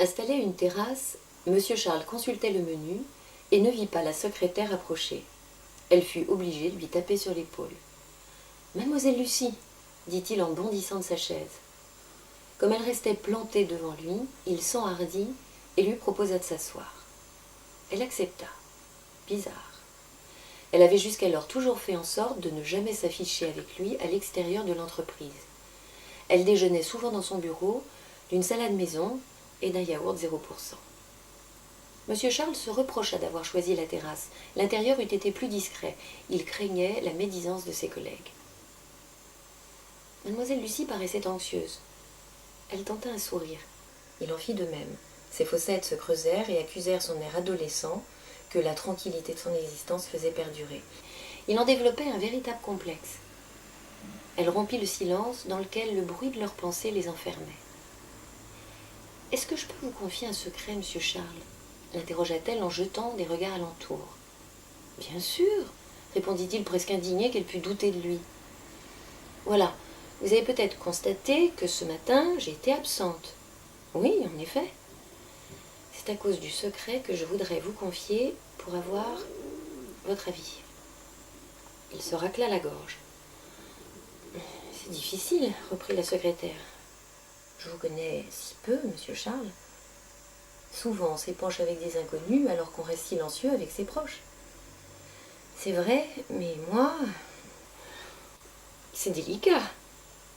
Installé à une terrasse, M. Charles consultait le menu et ne vit pas la secrétaire approcher. Elle fut obligée de lui taper sur l'épaule. « Mademoiselle Lucie !» dit-il en bondissant de sa chaise. Comme elle restait plantée devant lui, il s'enhardit et lui proposa de s'asseoir. Elle accepta. Bizarre. Elle avait jusqu'alors toujours fait en sorte de ne jamais s'afficher avec lui à l'extérieur de l'entreprise. Elle déjeunait souvent dans son bureau, d'une salade maison et d'un yaourt 0%. M. Charles se reprocha d'avoir choisi la terrasse. L'intérieur eût été plus discret. Il craignait la médisance de ses collègues. Mademoiselle Lucie paraissait anxieuse. Elle tenta un sourire. Il en fit de même. Ses fossettes se creusèrent et accusèrent son air adolescent que la tranquillité de son existence faisait perdurer. Il en développait un véritable complexe. Elle rompit le silence dans lequel le bruit de leurs pensées les enfermait. « Est-ce que je peux vous confier un secret, monsieur Charles ?» l'interrogea-t-elle en jetant des regards alentour. « Bien sûr, » répondit-il presque indigné qu'elle pût douter de lui. « Voilà, vous avez peut-être constaté que ce matin, j'ai été absente. »« Oui, en effet. » »« C'est à cause du secret que je voudrais vous confier pour avoir votre avis. » Il se racla la gorge. « C'est difficile, » reprit la secrétaire. « Je vous connais si peu, monsieur Charles. Souvent, on s'épanche avec des inconnus alors qu'on reste silencieux avec ses proches. C'est vrai, mais moi... C'est délicat. »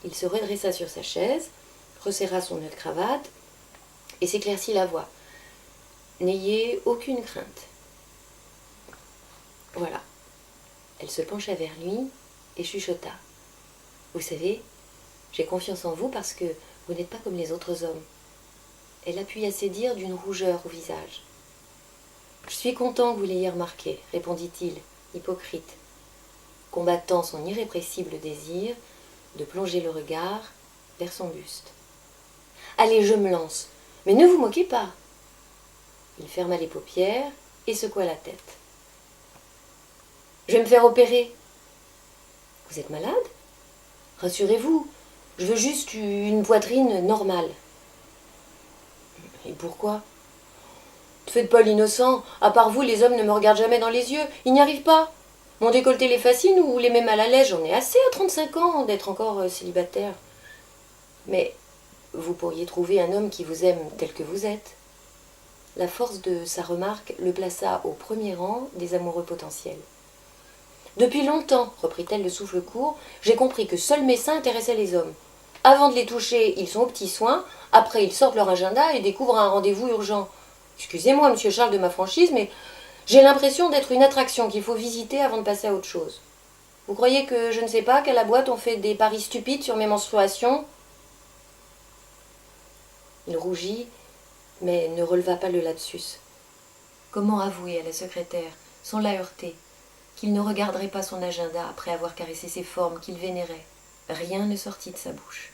Il se redressa sur sa chaise, resserra son nœud de cravate et s'éclaircit la voix. « N'ayez aucune crainte. » Voilà. Elle se pencha vers lui et chuchota. « Vous savez, j'ai confiance en vous parce que vous n'êtes pas comme les autres hommes. » Elle appuya ses dires d'une rougeur au visage. « Je suis content que vous l'ayez remarqué, » répondit-il, hypocrite, combattant son irrépressible désir de plonger le regard vers son buste. « Allez, je me lance, mais ne vous moquez pas !» Il ferma les paupières et secoua la tête. « Je vais me faire opérer. »« Vous êtes malade ? Rassurez-vous, je veux juste une poitrine normale. » « Et pourquoi ? Ne faites pas l'innocent. À part vous, les hommes ne me regardent jamais dans les yeux. Ils n'y arrivent pas. Mon décolleté les fascine ou les met mal à l'aise. J'en ai assez à 35 ans d'être encore célibataire. Mais vous pourriez trouver un homme qui vous aime tel que vous êtes. » La force de sa remarque le plaça au premier rang des amoureux potentiels. « Depuis longtemps, reprit-elle le souffle court, j'ai compris que seuls mes seins intéressaient les hommes. Avant de les toucher, ils sont aux petits soins. Après, ils sortent leur agenda et découvrent un rendez-vous urgent. Excusez-moi, monsieur Charles, de ma franchise, mais j'ai l'impression d'être une attraction qu'il faut visiter avant de passer à autre chose. Vous croyez que je ne sais pas qu'à la boîte on fait des paris stupides sur mes menstruations ?» Il rougit, mais ne releva pas le lapsus. Comment avouer à la secrétaire, sans la heurter, qu'il ne regarderait pas son agenda après avoir caressé ses formes qu'il vénérait? Rien ne sortit de sa bouche.